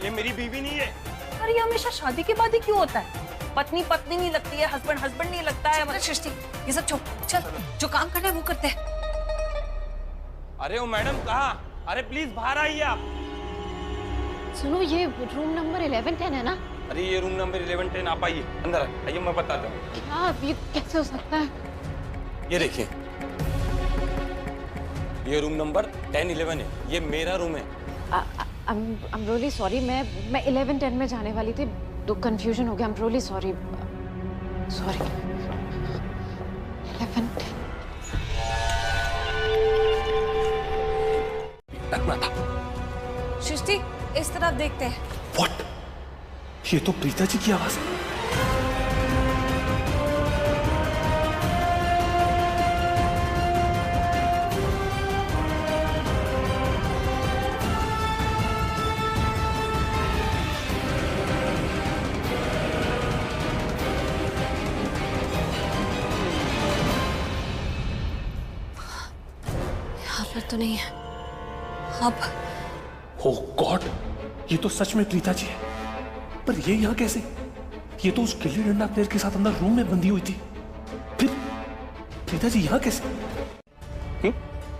ये मेरी बीवी नहीं है। अरे ये हमेशा शादी के बाद ही क्यों होता है? पत्नी पत्नी नहीं लगती है, हस्बैंड हस्बैंड नहीं लगता है। सृष्टि, ये सब छोड़, चल जो काम करना है वो करते हैं। अरे वो मैडम कहाँ? अरे प्लीज बाहर आइए आप। सुनो, ये रूम नंबर 1110 है ना? अरे ये रूम नंबर 1110, आप आइए अंदर आइए, मैं बताता हूँ। क्या ये कैसे हो सकता है? ये देखिए, ये रूम नंबर 1011 है, ये मेरा रूम है। I'm really sorry, मैं 1110 में जाने वाली थी, तो कंफ्यूजन हो गया। I'm really sorry. 1110। सृष्टि, इस तरफ देखते हैं। What? ये तो प्रीता जी की आवाज है। यहाँ पर तो नहीं है। अब Oh God, ये तो सच में प्रीता जी है। पर ये यहाँ कैसे? ये तो उस गिल्ली डंडा प्लेयर के साथ अंदर रूम में बंधी हुई थी। फिर प्रीता जी यहाँ कैसे?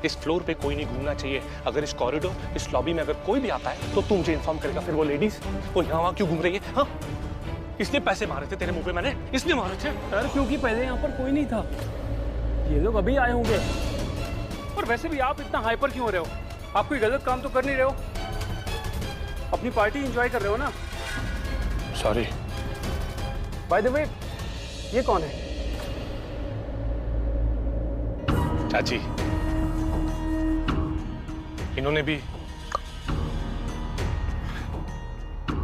इस फ्लोर पे कोई नहीं घूमना चाहिए। अगर इस कॉरिडोर, इस लॉबी में अगर कोई भी आता है तो तू मुझे इन्फॉर्म करेगा। फिर वो लेडीज वो यहाँ वहाँ क्यों घूम रही है? हाँ, इसलिए पैसे मारे थे तेरे मुंह पे मैंने, इसलिए मारे थे। सर क्योंकि पहले यहाँ पर कोई नहीं था, ये लोग अभी आए होंगे। और वैसे भी आप इतना हाइपर क्यों हो रहे हो? आप कोई गलत काम तो कर नहीं रहे हो, अपनी पार्टी एंजॉय कर रहे हो ना? सॉरी। बाय द वे, ये कौन है? चाची, इन्होंने भी।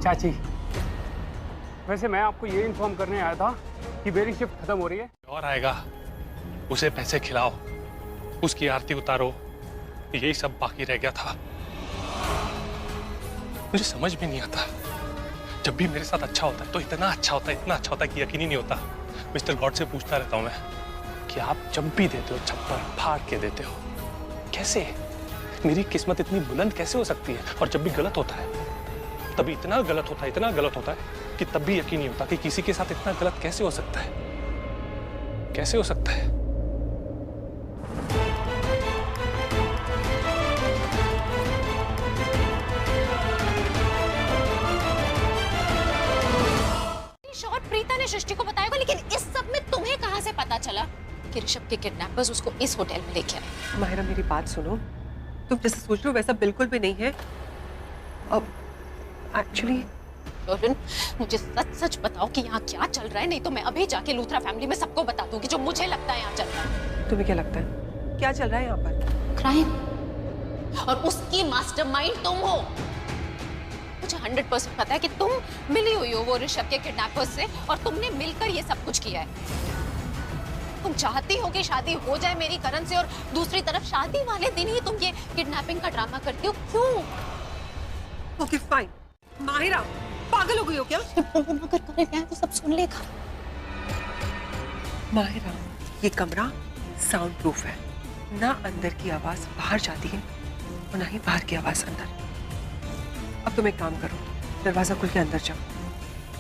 चाची, वैसे मैं आपको ये इन्फॉर्म करने आया था कि मेरी शिफ्ट खत्म हो रही है। और आएगा, उसे पैसे खिलाओ, उसकी आरती उतारो, यही सब बाकी रह गया था। मुझे समझ में नहीं आता, जब भी मेरे साथ अच्छा होता है तो इतना अच्छा होता है, इतना अच्छा होता है कि यकीन ही नहीं होता। मिस्टर गॉड से पूछता रहता हूँ मैं कि आप जब भी देते हो छप्पर फाड़ के देते हो, कैसे? मेरी किस्मत इतनी बुलंद कैसे हो सकती है? और जब भी गलत होता है तभी इतना गलत होता है, इतना गलत होता है कि तब भी यकीन नहीं होता कि किसी के साथ इतना गलत कैसे हो सकता है, कैसे हो सकता है? शॉट प्रीता ने सृष्टि को बताया होगा, लेकिन इस सब में तुम्हें कहां से पता चला कि ऋषभ के किडनैपर्स उसको इस होटल में लेके आए? माहिरा मेरी बात सुनो, तुम जैसे सोच रहे हो वैसा बिल्कुल भी नहीं है। अब एक्चुअली मुझे सच सच बताओ कि यहाँ क्या चल रहा है, नहीं तो मैं अभी जाके लूथरा फैमिली में सबको बता दूंगी जो मुझे लगता है यहाँ चल रहा है। तुम्हें क्या लगता है क्या चल रहा है यहाँ पर? क्राइम, और उसकी मास्टरमाइंड तुम हो। मुझे 100% पता है कि तुम मिली हुई हो वो ऋषभ के किडनैपर्स से, और तुमने मिलकर ये सब कुछ किया है। तुम चाहती हो कि शादी हो जाए मेरी करण से, और दूसरी तरफ शादी वाले दिन ही तुम ये किडनैपिंग का ड्रामा करती हो। क्यों? Okay fine. माहिरा पागल हो गई हो क्या? अगर करण आए तो सब सुन लेगा। माहिरा, ये कमरा साउंड प्रूफ है, ना अंदर की आवाज बाहर जाती है और ना ही बाहर की आवाज अंदर। अब तुम एक काम करो, दरवाजा खुल के अंदर जाओ,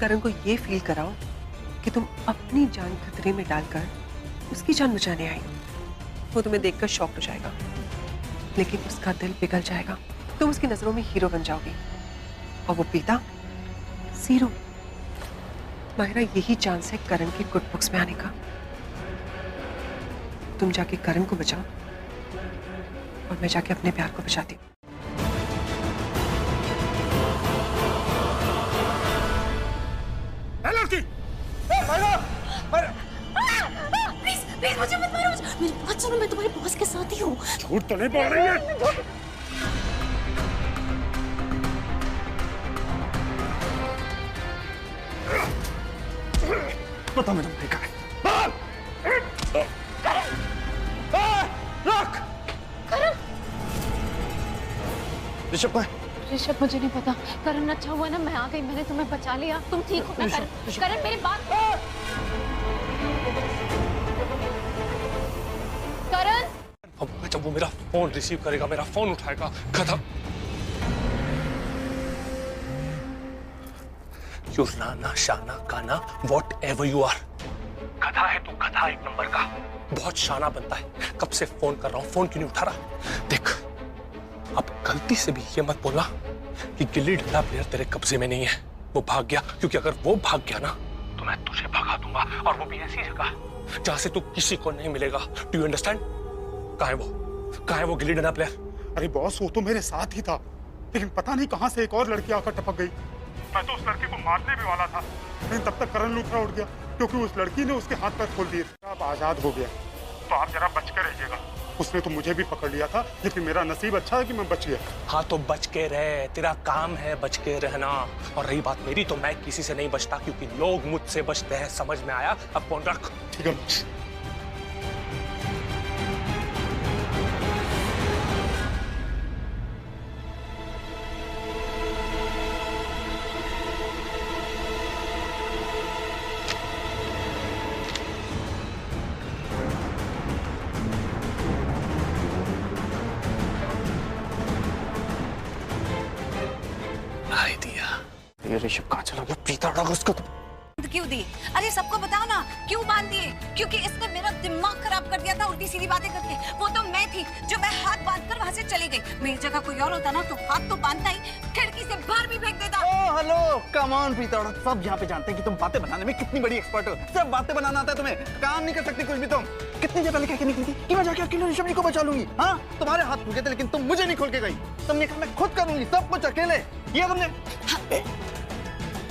करण को ये फील कराओ कि तुम अपनी जान खतरे में डालकर उसकी जान बचाने आई हो। वो तुम्हें देखकर शॉक हो जाएगा, लेकिन उसका दिल पिघल जाएगा। तुम उसकी नजरों में हीरो बन जाओगी और वो प्रीता जीरो। माहिरा, यही चांस है करण के गुड बुक्स में आने का। तुम जाके करण को बचाओ और मैं जाके अपने प्यार को बचाती हूँ। प्लीज मुझे मत मारो। मेरी बात सुनो, मैं तुम्हारे बॉस के साथ ही हूँ। झूठ तो नहीं बोल रही है? बता मेरा भाई कहाँ है? ऋषभ कहाँ है? ऋषभ मुझे नहीं पता। करण, अच्छा हुआ ना मैं आ गई, मैंने तुम्हें बचा लिया। तुम ठीक हो ना? करण मेरी बात। करण, जब वो मेरा फोन रिसीव करेगा, मेरा फोन उठाएगा, खत्म। यू राना शाना काना वॉट एवर यू आर, गधा है तू, गधा एक नंबर का। बहुत शाना बनता है, कब से फोन कर रहा हूं, फोन क्यों नहीं उठा रहा? देख अब गलती से भी ये मत बोलना कि गिल्ली डंडा प्लेयर तेरे कब्जे में नहीं है, वो भाग गया। क्योंकि अगर वो भाग गया ना तो मैं तुझे भगा दूंगा, और वो भी ऐसी जगह जहां से तू किसी को नहीं मिलेगा। Do you understand? कहाँ है वो, कहाँ है वो गिल्ली डंडा प्लेयर? अरे बॉस वो तो मेरे साथ ही था, लेकिन पता नहीं कहां से एक और लड़की आकर टपक गई। मैं तो उस लड़की को मारने भी वाला था, लेकिन तब तक करण लूथरा उठ गया, क्योंकि उस लड़की ने उसके हाथ पैर खोल दिए। अब आजाद हो गया, तो आप जरा बच कर रहिएगा। उसने तो मुझे भी पकड़ लिया था, लेकिन मेरा नसीब अच्छा है कि मैं बच गया। हाँ तो बच के रह, तेरा काम है बच के रहना। और रही बात मेरी, तो मैं किसी से नहीं बचता, क्योंकि लोग मुझसे बचते हैं। समझ में आया? अब फोन रख। ठीक है। ये ऋषभ कहाँ चला गया? प्रीता अड़ा उसको तो क्यों दी? अरे सबको बताओ ना, क्यों बांध दिए? क्योंकि इसने मेरा दिमाग खराब कर दिया था उल्टी सीधी बातें करके। वो तो मैं थी जो मैं हाथ बांधकर वहाँ से चली गई। मेरी जगह कोई और होता ना तो हाथ तो बांधता ही, खिड़की से बाहर भी फेंक देता। Oh hello, come on Preeta, सब यहाँ पे जानते हैं कि तुम बातें बनाने में कितनी बड़ी एक्सपर्ट हो। सब बातें बनाना आता है तुम्हें, काम नहीं कर सकती कुछ भी तुम। कितनी देर पहले कह के निकली थी कि मैं जाके अकेले ऋषभ जी को बचा लूंगी। हाँ, तुम्हारे हाथ खुल गए थे, लेकिन तुम मुझे नहीं खोल के गई। तुमने कहा मैं खुद करूंगी सब कुछ अकेले, ये तुमने।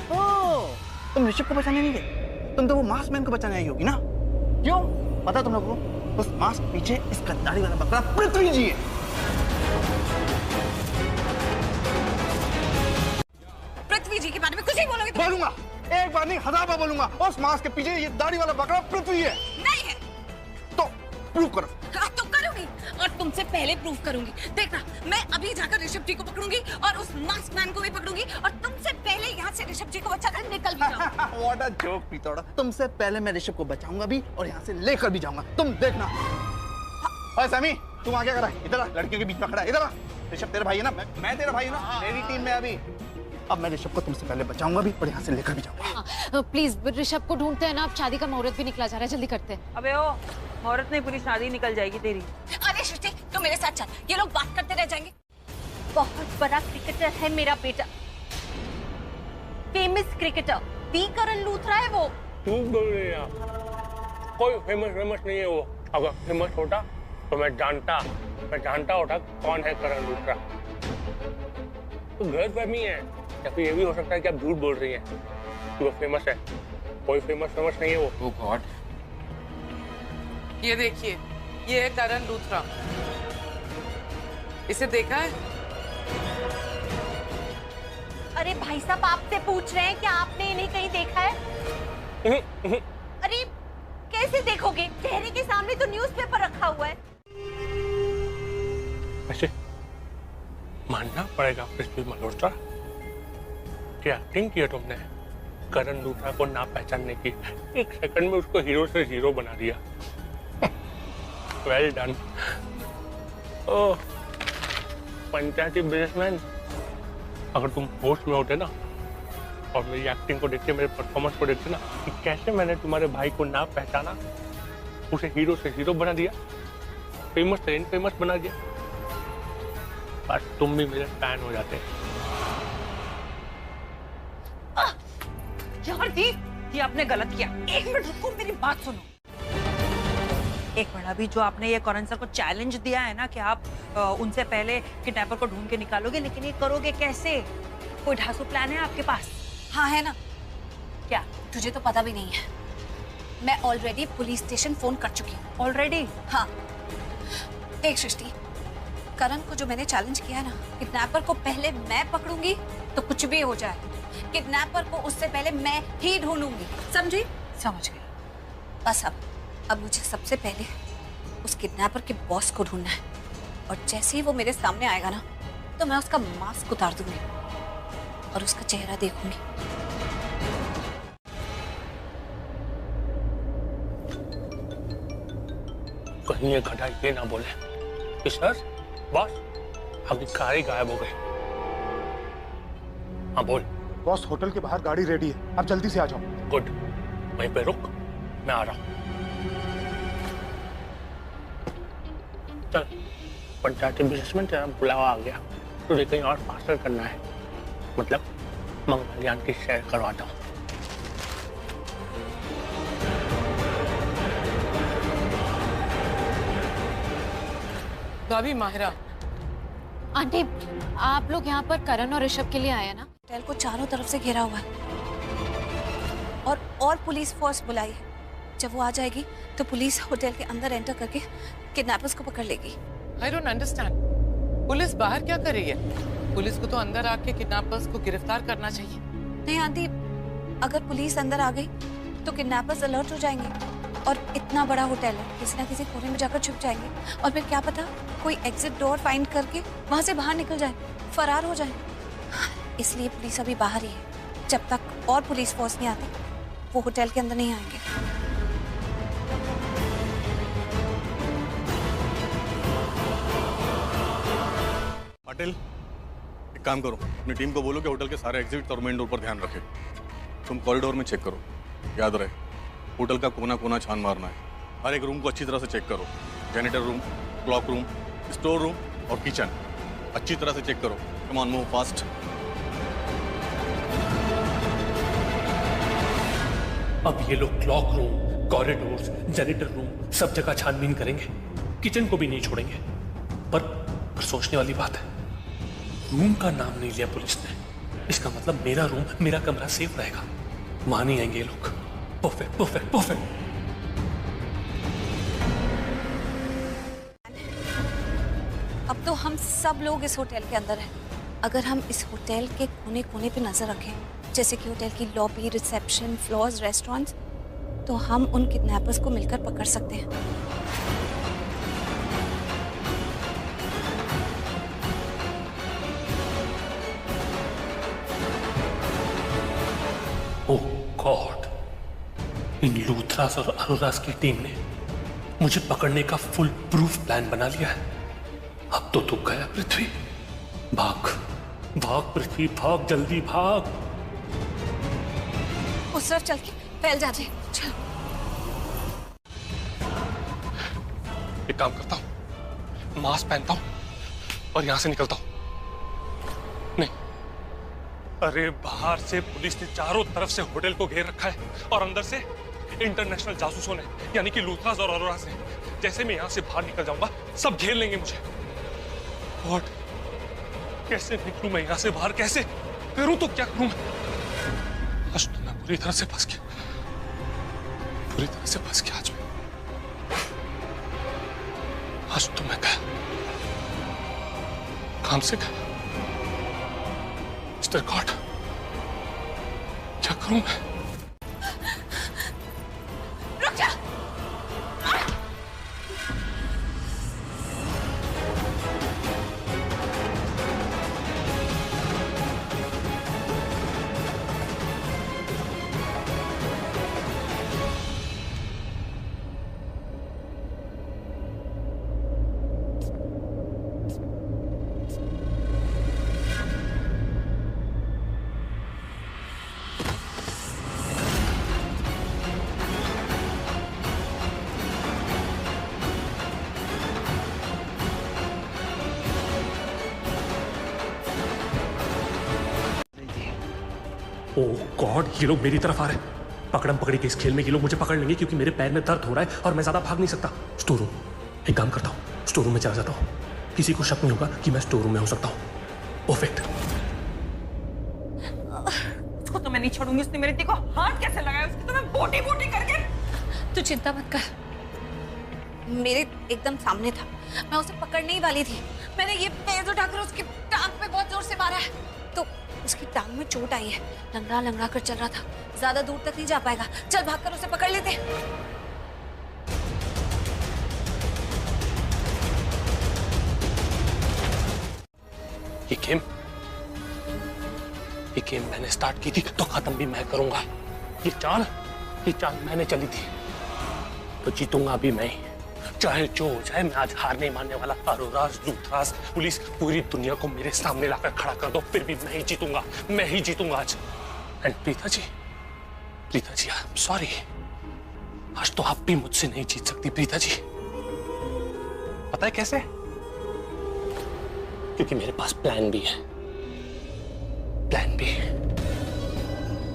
ओह, तुम ऋषभ को बचाने नहीं गए, तुम तो वो मास्क मैन को बचाने आई होगी ना? क्यों? पता तुम लोगों को, उस मास्क पीछे इस गद्दारी वाला बकरा पृथ्वी जी है। पृथ्वी जी के बारे में कुछ नहीं बोलोगे? बोलूंगा, एक बार नहीं 1000 बार बोलूंगा। उस मास्क के पीछे ये दाढ़ी वाला बकरा पृथ्वी है। नहीं है तो प्रूव करो। तो करूंगी, और तुमसे पहले प्रूफ करूंगी। देखना, मैं अभी जाकर ऋषभ जी को पकड़ूंगी और उस मास्क मैन को भी पकड़ूंगी, और तुमसे पहले यहाँ से ऋषभ जी को बचाकर निकल भी जाऊंगी। What a joke, पीतौड़ा। तुमसे पहले मैं ऋषभ को बचाऊंगा भी और यहाँ से लेकर भी जाऊंगा, तुम देखना। ओए सैमी, तुम आ क्या कर रहा है? इधर आ, लड़कियों के बीच में खड़ा है, इधर आ। ऋषभ तेरा भाई है ना, मैं तेरा भाई हूँ ना, मेरी टीम में अभी। अब मैं ऋषभ को तुमसे पहले बचाऊंगा भी और यहाँ से लेकर भी जाऊंगा। प्लीज ऋषभ को ढूंढते हैं ना, अब शादी का मुहूर्त भी निकला जा रहा है, जल्दी करते हैं। अबे ओ, मुहूर्त नहीं, पूरी शादी निकल जाएगी तेरी। अरे सृष्टि, तू मेरे साथ चल, ये लोग बात करते रह जाएंगे। बहुत बड़ा क्रिकेटर है मेरा बेटा, famous cricketer, we Karan Luthra है वो। तू बोल रही है? कोई फेमस नहीं है वो। अगर फेमस होता तो मैं जानता होता कौन है करण लूथरा। तो गलतफहमी है, या फिर ये भी हो सकता है कि आप झूठ बोल रही हैं कि वो फेमस है। कोई फेमस नहीं है वो। ओह गॉड, ये देखिए, ये है करण लूथरा, इसे देखा है? अरे भाई साहब, आपसे पूछ रहे हैं कि आपने इन्हें कहीं देखा है? अरे कैसे देखोगे, चेहरे के सामने तो न्यूज़पेपर रखा हुआ है। वैसे मानना पड़ेगा पृथ्वी मल्होत्रा कि एक्टिंग की है तुमने करण लूथरा को ना पहचानने की। एक सेकंड में उसको हीरो से जीरो बना दिया। Well done. ओह पंचायती बिजनेसमैन, अगर तुम होश में होते ना और मेरी एक्टिंग को देखते, मेरे परफॉर्मेंस को देखते ना कि कैसे मैंने तुम्हारे भाई को ना पहचाना, उसे हीरो से हीरो बना दिया, फेमस से इनफेमस बना दिया, बस तुम भी मेरे फैन हो जाते। यार दी, ये आपने गलत किया। एक मिनट रुको, मेरी बात सुनो। एक मिनट, अभी जो आपने ये करण सर को चैलेंज दिया है ना कि आप उनसे पहले किडनैपर को ढूंढ के निकालोगे, लेकिन ये करोगे कैसे? कोई ढांसू प्लान है आपके पास? हाँ है ना। क्या? तुझे तो पता भी नहीं है, मैं ऑलरेडी पुलिस स्टेशन फोन कर चुकी हूँ। ऑलरेडी? हाँ। देख सृष्टि, करण को जो मैंने चैलेंज किया है ना, किडनैपर को पहले मैं पकड़ूंगी तो कुछ भी हो जाए, किडनैपर को उससे पहले मैं ही ढूंढूंगी, समझी? समझ गई। बस अब मुझे सबसे पहले उस किडनैपर के बॉस को ढूंढना है, और जैसे ही वो मेरे सामने आएगा ना तो मैं उसका मास्क उतार दूंगी और उसका चेहरा देखूंगी। कहीं ये गधा ये ना बोले कि सर बॉस आपकी कार ही गायब हो गई। हाँ बोल, बॉस होटल के बाहर गाड़ी रेडी है, आप जल्दी से आ जाओ। गुड, वहीं पे रुक, मैं आ रहा हूँ। चल, पंचायती बिजनेस में तेरा बुलावा आ गया, तुझे कहीं और पार्सल करना है, मतलब मंगलयान की सैर करवाता हूँ। भाभी माहिरा, आंटी, आप लोग यहाँ पर करण और ऋषभ के लिए आए हैं ना? होटल को चारों तरफ से घेरा हुआ है और पुलिस फोर्स बुलाई है। जब वो आ जाएगी तो पुलिस होटल के अंदर एंटर करके किडनैपर्स को पकड़ लेगी। आई डोंट अंडरस्टैंड, पुलिस बाहर क्या कर रही है? पुलिस को तो अंदर आके किडनैपर्स को गिरफ्तार करना चाहिए। नहीं आंटी, अगर पुलिस अंदर आ गई तो किडनैपर्स अलर्ट हो जाएंगे और इतना बड़ा होटल है, किसी ना किसी कोने में जाकर छुप जाएंगे और फिर क्या पता कोई एग्जिट डोर फाइंड करके वहां से बाहर निकल जाए, फरार हो जाए। इसलिए पुलिस अभी बाहर ही है। जब तक और पुलिस फोर्स नहीं आती वो होटल के अंदर नहीं आएंगे। पाटिल, एक काम करो, अपनी टीम को बोलो कि होटल के सारे एग्जिट और मेन डोर पर ध्यान रखे। तुम कॉरिडोर में चेक करो, याद रहे होटल का कोना कोना छान मारना है। हर एक रूम को अच्छी तरह से चेक करो, janitor room, clock room, store room और किचन अच्छी तरह से चेक करो। Come on, move fast. अब ये लोग clock room, corridors, janitor room सब जगह छानबीन करेंगे, किचन को भी नहीं छोड़ेंगे। पर सोचने वाली बात है, रूम का नाम नहीं लिया पुलिस ने, इसका मतलब मेरा रूम, मेरा कमरा सेफ रहेगा। वहां नहीं आएंगे ये लोग। Perfect perfect perfect. अब तो हम सब लोग इस होटल के अंदर हैं। अगर हम इस होटल के कोने कोने पे नजर रखें, जैसे कि होटल की लॉबी, रिसेप्शन, फ्लोर्स, रेस्टोरेंट्स, तो हम उन किडनैपर्स को मिलकर पकड़ सकते हैं। ओह गॉड, इन लूथरास और अरोरास की टीम ने मुझे पकड़ने का फुल प्रूफ प्लान बना लिया है। अब तो तू गया पृथ्वी। भाग भाग पृथ्वी, भाग, जल्दी भाग। उस तरफ चल के फैल जाते हैं। चलो। एक काम करता हूं, मास्क पहनता हूं और यहां से निकलता हूं। नहीं, अरे बाहर से पुलिस ने चारों तरफ से होटल को घेर रखा है और अंदर से इंटरनेशनल जासूसों ने, यानी कि लूथरास और अरोरास ने। जैसे मैं यहां से बाहर निकल जाऊंगा सब घेर लेंगे मुझे। व्हाट, कैसे निकलूं मैं यहां से बाहर? कैसे करूं तो क्या करूं मैं? आज तो मैं पूरी तरह से फंस गया, पूरी तरह से फंस गया। आज तो मैं गया, काम से गया। मिस्टर गॉड, क्या करूं मैं? रुक जा। ओह गॉड, ये लोग मेरी तरफ आ रहे हैं। पकड़म पकड़ी के इस खेल में ये लोग मुझे पकड़ लेंगे क्योंकि मेरे पैर में दर्द हो रहा है और मैं ज्यादा भाग नहीं सकता। स्टोर रूम, एक काम करता हूँ, स्टोर रूम में चला जाता हूँ। किसी को शक नहीं होगा कि मैं स्टोर रूम में हो सकता हूँ। परफेक्ट। उसको तो मैं नहीं छोड़ूंगी। उसने मेरे को हाथ कैसे लगाया, उसकी तो मैं बोटी बोटी करके। तू चिंता मत कर, मेरे एकदम सामने था, मैं उसे पकड़ने ही वाली थी। मैंने ये पैर उठाकर उसकी टांग पे बहुत जोर से मारा है तो उसकी टांग में चोट आई है। लंगड़ा लंगड़ा कर चल रहा था, ज्यादा दूर तक नहीं जा पाएगा। चल भागकर उसे पकड़ लेते। ये गेम मैंने स्टार्ट की थी तो खत्म भी मैं करूंगा। ये चाल मैंने चली थी तो जीतूंगा भी मैं। चाहे जो हो जाए, मैं आज हार नहीं मानने वाला। अरोरा, रूथराज, पुलिस, पूरी दुनिया को मेरे सामने लाकर खड़ा कर दो, फिर भी मैं ही जीतूंगा, मैं ही जीतूंगा आज। And Preeta ji, I am sorry, आज तो आप भी मुझसे नहीं जीत सकती प्रीता जी। पता है कैसे? क्योंकि मेरे पास प्लान बी है। Plan B.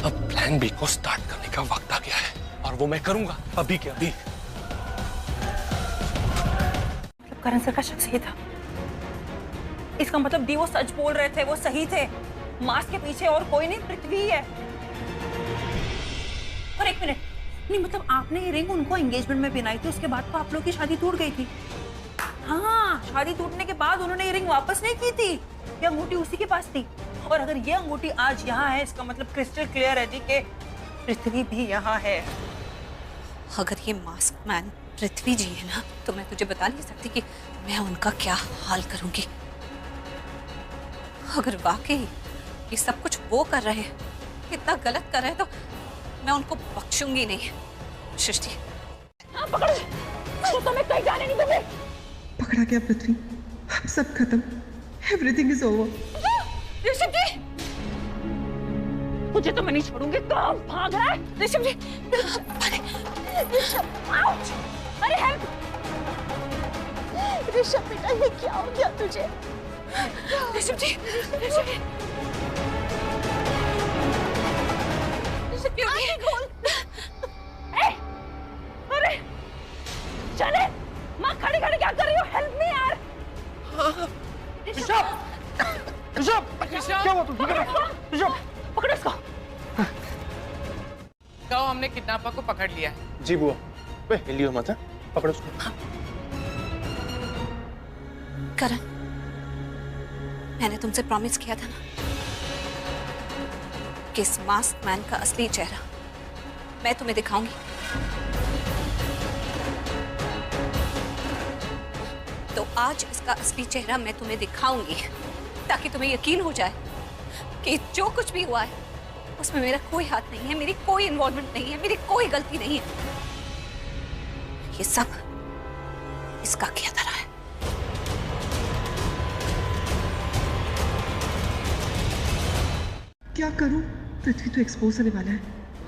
अब प्लान बी को स्टार्ट करने का वक्त आ गया है, और वो मैं करूंगा अभी के अभी। करण सर का शक सही था। इसका मतलब दी वो सच बोल रहे थे, वो सही थे। मास्क के पीछे और कोई नहीं, पृथ्वी है। और एक मिनट, नहीं मतलब आपने ये रिंग उनको एंगेजमेंट में पहनाई थी, उसके बाद तो आप लोग की शादी टूट गई थी। हाँ, शादी टूटने के बाद उन्होंने ये रिंग वापस नहीं की थी, ये अंगूठी उसी के पास थी। और अगर ये अंगूठी आज यहाँ है, इसका मतलब क्रिस्टल क्लियर है जी कि पृथ्वी भी यहाँ है। अगर ये मास्क मैन पृथ्वी जी है ना, तो मैं तुझे बता नहीं सकती कि मैं उनका क्या हाल करूंगी। अगर वाकई ये सब कुछ वो कर रहे हैं, इतना गलत कर रहे हैं, तो मैं उनको बख्शूंगी नहीं। सृष्टि, हाँ पकड़ो, तो मैं कहीं जाने नहीं दूंगी। पकड़ा गया पृथ्वी, अब सब खत्म, एवरीथिंग इज ओवर। ऋषभ जी, मुझे तो मैं नहीं छोड़ूंगी। कहाँ भाग रहा है ऋषभ जी? आउच! अरे हेल्प! ऋषभ बेटा, ये क्या हो गया तुझे? ऋषभ जी, ऋषभ जी, ऋषभ क्यों नहीं खोल? अरे चले, माँ खड़ी खड़ी क्या कर रही हो? हेल्प मी यार! ऋषभ, ऋषभ, क्या हुआ तुझे? ऋषभ, पकड़ो इसको। कहो, हमने किडनैपर को पकड़ लिया है। जी बुआ, हिलियो मत, पकड़ो उसको। करण, मैंने तुमसे प्रॉमिस किया था ना कि इस मास्क मैन का असली चेहरा मैं तुम्हें दिखाऊंगी। तो आज इसका असली चेहरा मैं तुम्हें दिखाऊंगी, ताकि तुम्हें यकीन हो जाए कि जो कुछ भी हुआ है उसमें मेरा कोई हाथ नहीं है, मेरी कोई इन्वॉल्वमेंट नहीं है, मेरी कोई गलती नहीं है। ये सब इसका किया धरा है। क्या करूं? पृथ्वी तो एक्सपोज होने वाला है,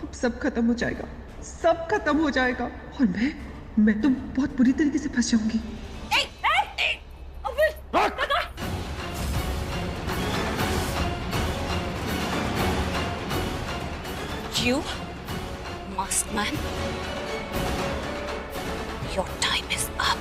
अब सब खत्म हो जाएगा, सब खत्म हो जाएगा, और मैं तो बहुत बुरी तरीके से फंस जाऊंगी। You, masked man, your time is up.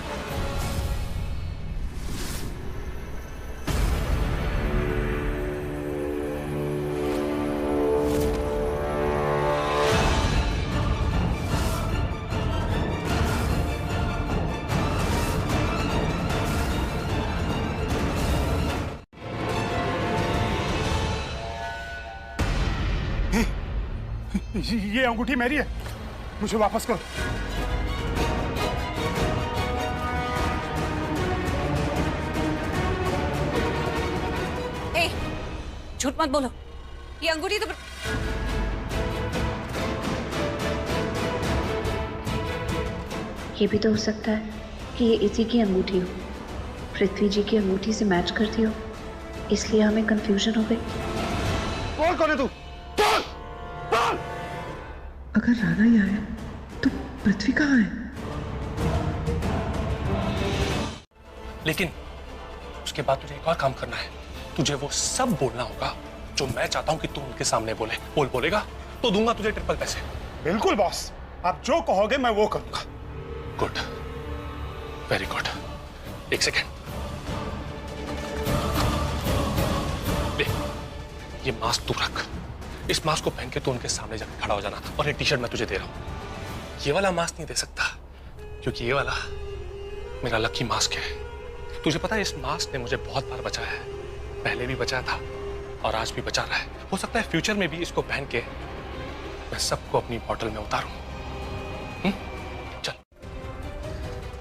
ये अंगूठी मेरी है, मुझे वापस करो। ए, झूठ मत बोलो, ये अंगूठी तो ये भी तो हो सकता है कि ये इसी की अंगूठी हो, पृथ्वी जी की अंगूठी से मैच करती हो, इसलिए हमें कंफ्यूजन हो गई। बोल कौन है तू? बोल! बोल! अगर राणा यहाँ है तो पृथ्वी कहाँ है? लेकिन उसके बाद तुझे एक और काम करना है। तुझे वो सब बोलना होगा जो मैं चाहता हूं कि तू उनके सामने बोले। बोलेगा तो दूंगा तुझे ट्रिपल पैसे। बिल्कुल बॉस, आप जो कहोगे मैं वो करूंगा। Good, very good. एक सेकेंड, ले ये मास्क तू रख। इस मास्क को पहन के तू उनके सामने जाकर खड़ा हो जाना, और एक टी शर्ट मैं तुझे दे रहा हूं। ये वाला मास्क नहीं दे सकता, क्योंकि ये वाला मेरा लकी मास्क है। तुझे पता है, इस मास्क ने मुझे बहुत बार बचाया है, पहले भी बचाया था और आज भी बचा रहा है। हो सकता है फ्यूचर में भी इसको पहन के मैं सबको अपनी बॉटल में उतारूं। चल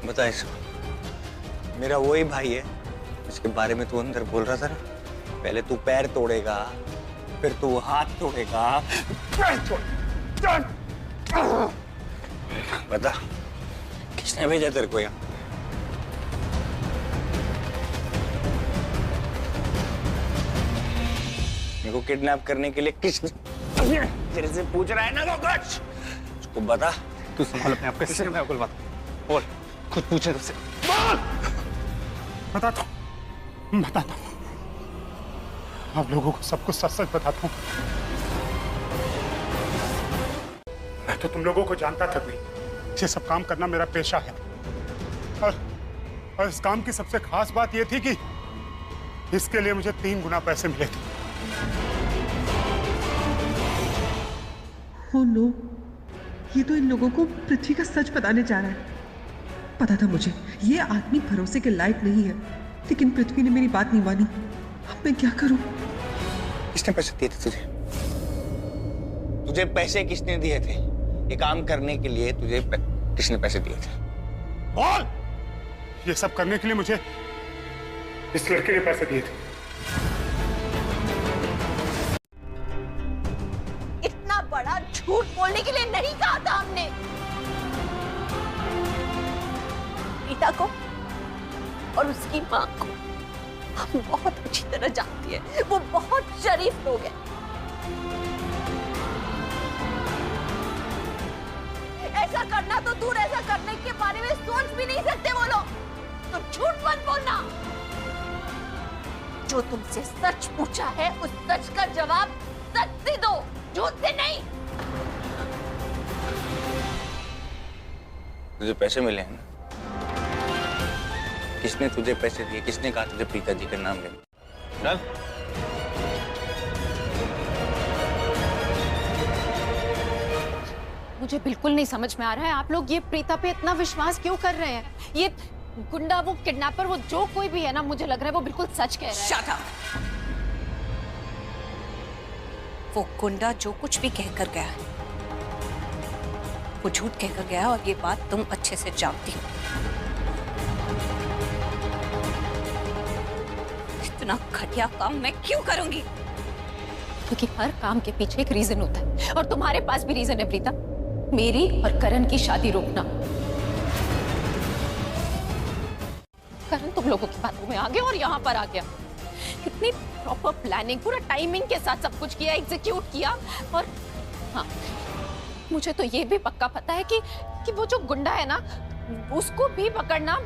बता, इसको मेरा वही भाई है जिसके बारे में तू अंदर बोल रहा था ना। पहले तू पैर तोड़ेगा, फिर तू हाथ तोड़ेगा। बता, किसने भेजा तेरे को यहाँ? मेरे को किडनैप करने के लिए किस तेरे से पूछ रहा है ना वो कुछ? उसको बता। तू संभाल अपने आप को, किससे मैं बात बोल, खुद पूछे तुझसे। बोल। बताता हूँ आप लोगों को सब कुछ सच सच बताता हूँ। मैं तो तुम लोगों को जानता था नहीं, ये सब काम करना मेरा पेशा है। और इस काम की सबसे खास बात ये थी कि इसके लिए मुझे 3 गुना पैसे मिले थे। ओह नो, ये तो इन लोगों को पृथ्वी का सच बताने जा रहा है। पता था मुझे ये आदमी भरोसे के लायक नहीं है, लेकिन पृथ्वी ने मेरी बात नहीं मानी। अब मैं क्या करूं? किसने पैसे दिए थे तुझे? तुझे पैसे किसने दिए थे? ये काम करने के लिए तुझे किसने पैसे दिए थे? बोल। ये सब करने के लिए मुझे इस लड़के ने पैसे दिए थे। इतना बड़ा झूठ बोलने के लिए नहीं कहा था हमने। प्रीता को और उसकी मां को हम बहुत अच्छी तरह जानती है, वो बहुत शरीफ लोग हैं। ऐसा करना तो दूर, ऐसा करने के बारे में सोच भी नहीं सकते वो लोग। तो झूठ मत बोलना। जो तुमसे सच पूछा है उस सच का जवाब सच से दो, झूठ से नहीं। तुझे पैसे मिले हैं ना? किसने तुझे पैसे दिए? किसने कहा तुझे प्रीता जी का नाम लेना? चल। मुझे बिल्कुल नहीं समझ में आ रहा है आप लोग ये प्रीता पे इतना विश्वास क्यों कर रहे हैं। ये गुंडा, वो किडनैपर, वो जो कोई भी है ना, मुझे लग रहा है वो बिल्कुल सच कह रहा है। Shut up! वो गुंडा जो कुछ भी कहकर गया है वो झूठ कहकर गया, और ये बात तुम अच्छे से जानती हो। इतना घटिया काम मैं क्यों करूंगी? क्योंकि हर काम के पीछे एक रीजन होता है, और तुम्हारे पास भी रीजन है प्रीता। मेरी और करण की शादी रोकना। करण तुम लोगों की बातों में आ गया और यहाँ पर आ गया। कितनी प्रॉपर प्लानिंग, पूरा टाइमिंग के साथ सब कुछ किया, एग्जीक्यूट किया। और हाँ, मुझे तो ये भी पक्का पता है कि वो जो गुंडा है ना, उसको भी पकड़ना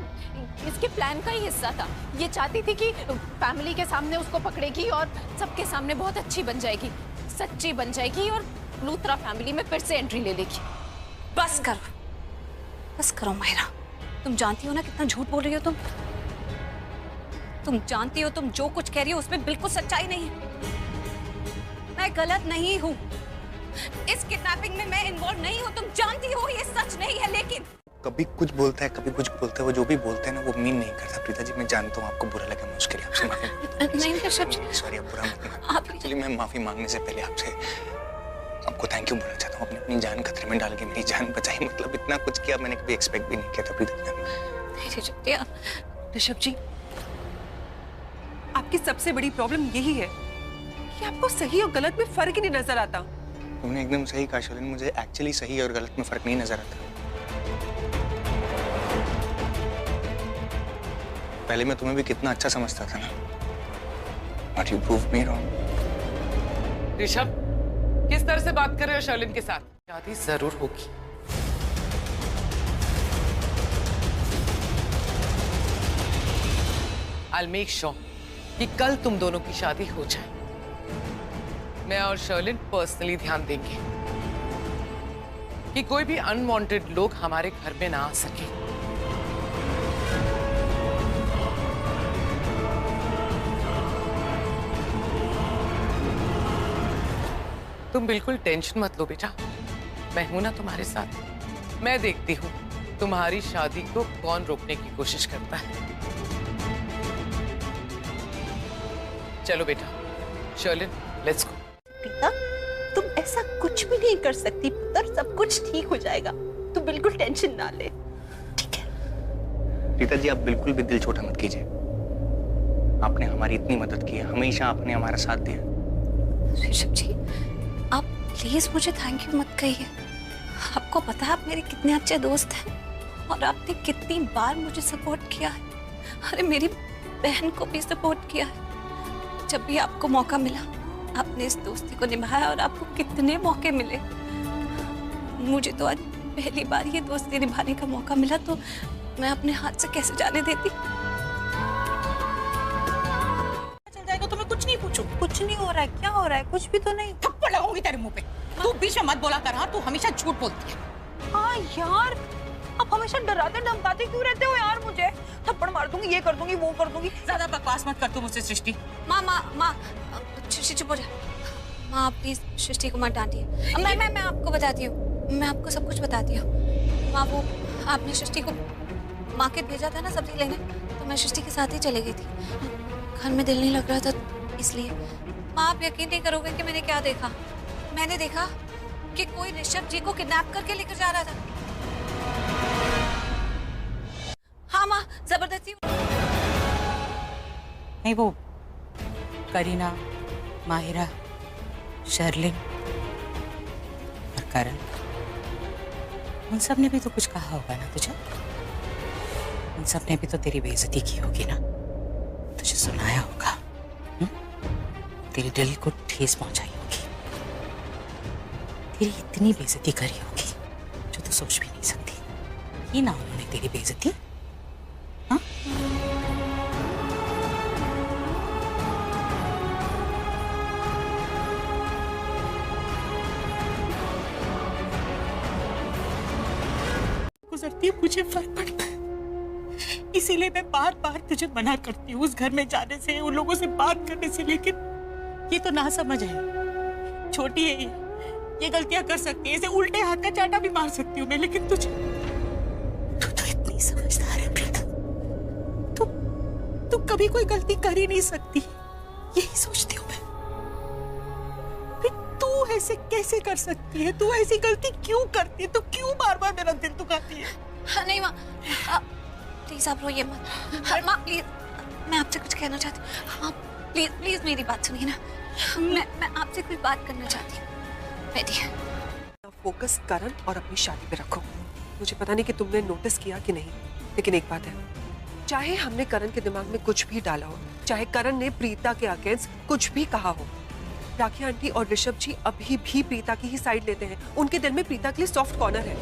इसके प्लान का ही हिस्सा था। ये चाहती थी कि फैमिली के सामने उसको पकड़ेगी और सबके सामने बहुत अच्छी बन जाएगी, सच्ची बन जाएगी, और लूथरा फैमिली में फिर से एंट्री ले लेगी। बस करो मायरा। तुम जानती हो ना कितना झूठ बोल रही हो तुम जानती हो तुम जो कुछ कह रही हो उसमें बिल्कुल सच्चाई नहीं है। मैं गलत नहीं हूँ, इस किडनैपिंग में मैं इन्वॉल्व नहीं हूँ। तुम जानती हो ये सच नहीं है, लेकिन कभी कुछ बोलता है, कभी कुछ बोलता है। वो जो भी बोलते हैं ना, वो मीन नहीं करता। प्रीता जी, मैं जानता हूँ आपको बुरा लगा, मैं उसके लिए आपसे माफी नहीं, सॉरी, आप बुरा मत। एक्चुअली मैं माफी मांगने से पहले आपको थैंक यू बोलना चाहता हूँ। आपने अपनी जान खतरे में डाल के मेरी जान बचाई। मतलब इतना कुछ किया मैंने कभी एक्सपेक्ट भी नहीं किया था प्रीता जी। ऋषभ जी, आपकी सबसे बड़ी प्रॉब्लम यही है कि आपको सही और गलत में फर्क ही नहीं नजर आता। तुमने एकदम सही कहा शर्लिन, मुझे एक्चुअली सही और गलत में फर्क नहीं नजर आता। पहले मैं तुम्हें भी कितना अच्छा समझता था ना, but you proved me wrong. Rishabh, किस तरह से बात कर रहे हो शर्लिन के साथ? शादी जरूर होगी। I'll make sure कि कल तुम दोनों की शादी हो जाए। मैं और शर्लिन पर्सनली ध्यान देंगे कि कोई भी अनवांटेड लोग हमारे घर में ना आ सके। तुम बिल्कुल टेंशन मत लो बेटा, मैं हूं ना तुम्हारे साथ। मैं देखती हूँ तुम्हारी शादी को कौन रोकने की कोशिश करता है। चलो बेटा, शर्लिन, लेट्स गो। प्रीता, तुम ऐसा कुछ भी नहीं कर सकती पुत्र, सब कुछ ठीक हो जाएगा। तू बिल्कुल टेंशन ना ले, ठीक है? प्रीता जी, आप बिल्कुल भी दिल छोटा मत कीजिए। आपने हमारी इतनी मदद की है, हमेशा आपने हमारा साथ दिया। ऋषभ जी, आप प्लीज मुझे थैंक यू मत कहिए। आपको पता है आप मेरे कितने अच्छे दोस्त हैं, और आपने कितनी बार मुझे सपोर्ट किया है। अरे मेरी बहन को भी सपोर्ट किया है। जब भी आपको मौका मिला आपने इस दोस्ती को निभाया और आपको कितने मौके मिले। मुझे तो आज पहली बार ये दोस्ती निभाने का मौका मिला, तो मैं अपने हाथ से कैसे जाने देती। चल जाएगा तो मैं कुछ नहीं पूछूं। कुछ नहीं हो रहा है। क्या हो रहा है? कुछ भी तो नहीं। थप्पड़ लगाऊंगी तेरे मुंह पे। तू बीच में मत बोला कर। हाँ, तू हमेशा झूठ बोलती है। हाँ यार, आप हमेशा डराते धमकाते क्यों रहते हो यार मुझे? थप्पड़ मार दूंगी, ये कर दूंगी, वो कर दूंगी। ज्यादा बकवास मत कर तू मुझसे सृष्टि। माँ सृष्टि चुप हो जा। माँ प्लीज सृष्टि को मत डांटिए। मैं आपको बताती हूँ, मैं आपको सब कुछ बताती हूँ। माँ वो आपने सृष्टि को मार्केट भेजा था ना सब्जी लेने, तो मैं सृष्टि के साथ ही चली गई थी। घर में दिल नहीं लग रहा था इसलिए। माँ आप यकीन नहीं करोगे कि मैंने क्या देखा। मैंने देखा कि कोई ऋषभ जी को किडनैप करके लेकर जा रहा था। हाँ माँ, जबरदस्ती। नहीं, वो करीना, माहिरा, शर्लिन और करण, उन सब ने भी तो कुछ कहा होगा ना तुझे? उन सब ने भी तो तेरी बेइज्जती की होगी ना? तुझे सुनाया होगा, तेरे दिल को ठेस पहुंचाई होगी, तेरी इतनी बेइज्जती करी होगी जो तू सोच भी नहीं सकती। की ना उन्होंने तेरी बेइज्जती? हाँ? गुजरती मुझे फर्क पड़ता है, इसीलिए मैं बार बार तुझे मना करती हूँ उस घर में जाने से, उन लोगों से बात करने से, लेकिन ये तो ना समझ है। छोटी है ये गलतियां कर सकती है, इसे उल्टे हाथ का चाटा भी मार सकती हूँ मैं, लेकिन तू तो इतनी समझदार है प्रीता, तू कभी कोई गलती कर ही नहीं सकती, यही सोचती हूँ मैं। तू ऐसे कैसे कर सकती है? तू ऐसी गलती क्यों करती है? तू क्यों बार बार मेरा दिल दुखाती है? नहीं माँ, प्लीज आप रोइए मत। माँ प्लीज, मैं आपसे कुछ कहना चाहती हूँ। हाँ प्लीज प्लीज मेरी बात सुनिए ना। मैं आपसे कुछ बात करना चाहती हूँ। बैठिए। फोकस करण और अपनी शादी पे रखो। मुझे पता नहीं कि तुमने नोटिस किया कि नहीं, लेकिन एक बात है, चाहे हमने करण के दिमाग में कुछ भी डाला हो, चाहे करण ने प्रीता के अगेंस्ट कुछ भी कहा हो, राखी आंटी और ऋषभ जी अभी भी प्रीता की ही साइड लेते हैं। उनके दिल में प्रीता के लिए सॉफ्ट कॉर्नर है।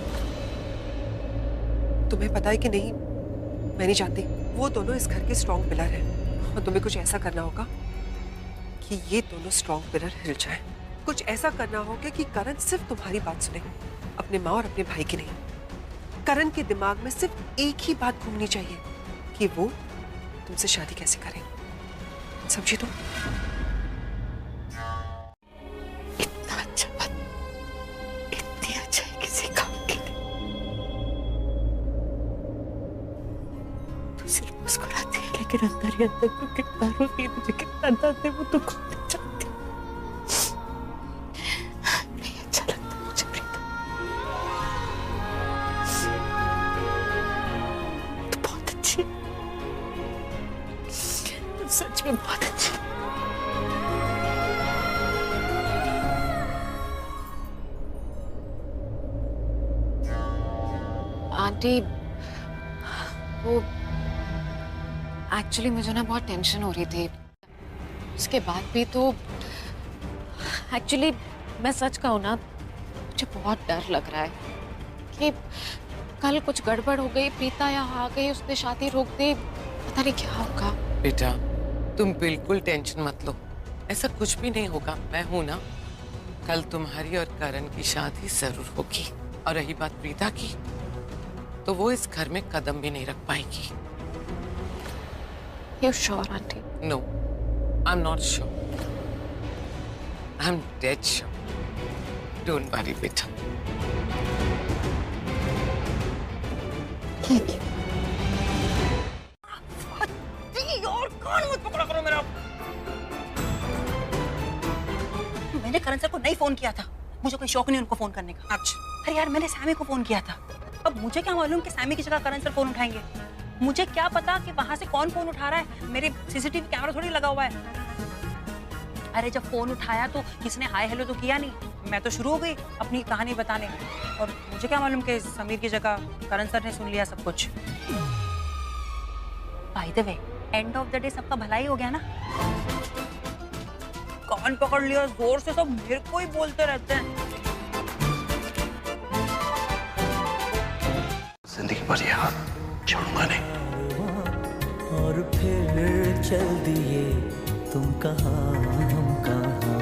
तुम्हें पता है कि नहीं, मैं नहीं जानती, वो दोनों इस घर के स्ट्रॉन्ग पिलर हैं और तुम्हें कुछ ऐसा करना होगा कि ये दोनों स्ट्रॉन्ग पिलर हिल जाएं। कुछ ऐसा करना होगा कि करण सिर्फ तुम्हारी बात सुने, अपने माँ और अपने भाई की नहीं। करण के दिमाग में सिर्फ एक ही बात घूमनी चाहिए कि वो तुमसे शादी कैसे करें। समझी तुम? इतना अच्छा बात, इतनी अच्छा है किसी काम के लिए, तू सिर्फ मुस्कुराती है, लेकिन अंदर ही अंदर तू कितना रोती है, तुझे कितना दर्द है वो तू खुद नहीं जानती। नहीं अच्छा लगता मुझे प्रीता, तू बहुत अच्छी है, तू सच में बहुत अच्छी है। आंटी, वो एक्चुअली मुझे ना बहुत टेंशन हो रही थी, उसके बाद भी तो एक्चुअली मैं सच कहूँ ना, मुझे बहुत डर लग रहा है कि कल कुछ गड़बड़ हो गई, प्रीता यहाँ आ गई, उसने शादी रोक दी, पता नहीं क्या होगा। बेटा तुम बिल्कुल टेंशन मत लो, ऐसा कुछ भी नहीं होगा, मैं हूं ना। कल तुम्हारी और करण की शादी जरूर होगी, और रही बात प्रीता की, तो वो इस घर में कदम भी नहीं रख पाएगी। You're sure, auntie? No, I'm not sure. I'm dead sure. Don't worry, बेटा। और कान मत पकड़ा करो मेरा। मैंने करण सर को नहीं फोन किया था, मुझे कोई शौक नहीं उनको फोन करने का। अच्छा, अरे यार मैंने सैमी को फोन किया था। अब मुझे क्या मालूम कि सैमी की जगह करण सर फोन उठाएंगे? मुझे क्या पता कि वहां से कौन फोन उठा रहा है? मेरे सीसीटीवी कैमरा थोड़ी लगा हुआ है। अरे जब फोन उठाया तो किसने हाय हेलो तो किया नहीं, मैं तो शुरू हो गई अपनी कहानी बताने, और मुझे क्या मालूम कि समीर की जगह करण सर ने सुन लिया सब कुछ। By the way, end of the day सबका भला ही हो गया ना। कान पकड़ लिया जोर से, सब मेरे को ही बोलते रहते हैं। जिंदगी भर ये हाथ छोड़ूंगा नहीं। और फिर चल दिए तुम कहाँ हम कहाँ।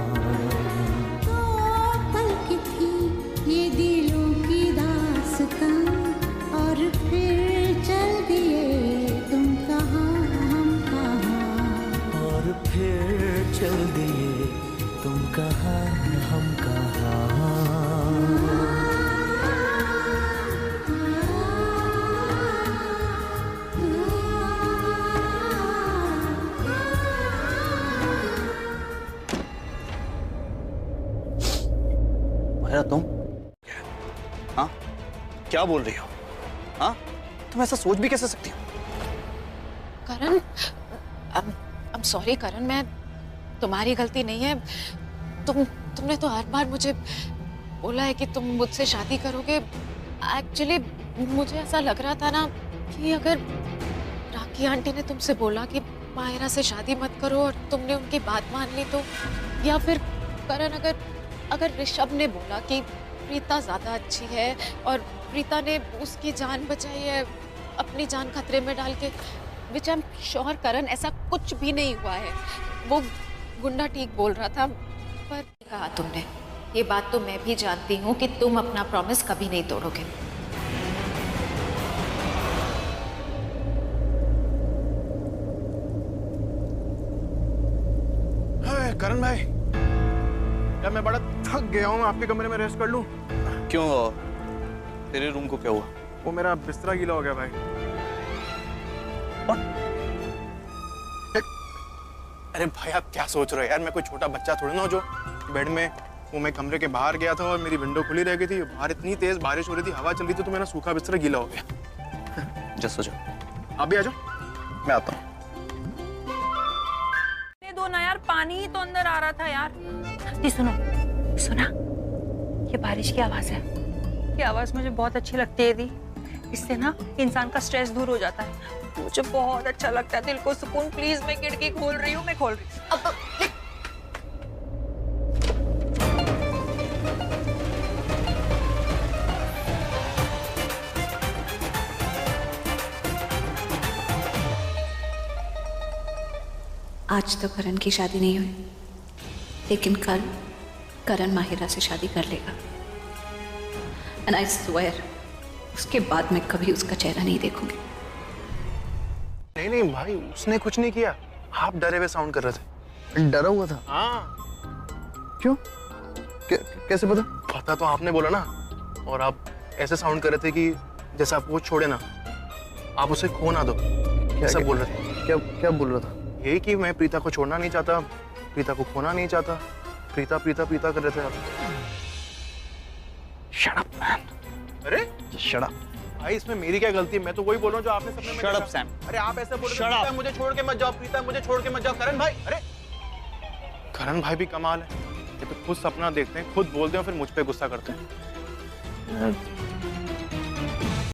पल की थी ये दिलों की दास्तां, और फिर चल दिए तुम कहाँ हम कहाँ। और फिर चल दिए तुम कहाँ हम कहाँ। तुम हाँ क्या बोल रही हो? हाँ तुम ऐसा सोच भी कैसे सकती हो? करण, I'm sorry करण, मैं तुम्हारी गलती नहीं है। तुमने तो हर बार मुझे बोला है कि तुम मुझसे शादी करोगे। एक्चुअली मुझे ऐसा लग रहा था ना कि अगर राखी आंटी ने तुमसे बोला कि मायरा से शादी मत करो और तुमने उनकी बात मान ली तो, या फिर करण अगर ऋषभ ने बोला कि प्रीता ज्यादा अच्छी है और प्रीता ने उसकी जान बचाई है अपनी जान खतरे में डाल के, विच आई एम श्योर करण ऐसा कुछ भी नहीं हुआ है। वो गुंडा ठीक बोल रहा था, पर कहा तुमने ये बात तो मैं भी जानती हूँ कि तुम अपना प्रॉमिस कभी नहीं तोड़ोगे। करण भाई, यार मैं बड़ा थक गया हूँ, आपके कमरे में रेस्ट कर लूं? क्यों, तेरे रूम को क्या हुआ? वो मेरा बिस्तरा गीला हो गया भाई। अरे भाई आप क्या सोच रहे हो यार, मैं कोई छोटा बच्चा थोड़ी ना हो जो बेड में, वो मैं कमरे के बाहर गया था और मेरी विंडो खुली रह गई थी, बाहर इतनी तेज बारिश हो रही थी, हवा चल रही थी, तो मेरा सूखा बिस्तरा गीला हो गया। जस्ट सो जाओ, आप भी आ जाओ, मैं आता हूँ। दो ना यार, पानी ही तो अंदर आ रहा था यार। ये सुनो, सुना, ये बारिश की आवाज है। ये आवाज मुझे बहुत अच्छी लगती है दी, इससे ना इंसान का स्ट्रेस दूर हो जाता है, मुझे बहुत अच्छा लगता है, दिल को सुकून। प्लीज मैं खिड़की खोल रही हूँ, मैं खोल रही हूँ। आज तो करण की शादी नहीं हुई, लेकिन कल करण माहिरा से शादी कर लेगा। एंड आई स्वेयर उसके बाद मैं कभी उसका चेहरा नहीं देखूंगी। नहीं नहीं भाई, उसने कुछ नहीं किया, आप डरे हुए साउंड कर रहे थे। डरा हुआ था? हाँ। क्यों? कैसे पता? पता तो आपने बोला ना, और आप ऐसे साउंड कर रहे थे कि जैसे आप वो छोड़े ना, आप उसे खो ना दो, ऐसा बोल रहे थे। क्या बोल रहा था? यही कि मैं प्रीता को छोड़ना नहीं चाहता, प्रीता को खोना नहीं चाहता, प्रीता प्रीता प्रीता कर रहे थे आप। Shut up man. अरे शट अप भाई, इसमें मेरी क्या गलती है? मैं तो वही बोल रहा हूँ जो आपने सपने में। Shut up Sam. अरे आप ऐसे बोल रहे थे, मुझे छोड़ के मत जाओ, प्रीता मुझे छोड़ के मत जाओ। करण भाई, अरे करण भाई भी कमाल है, ये तो खुद सपना देखते हैं, खुद बोलते हैं, फिर मुझ पे गुस्सा करते हैं।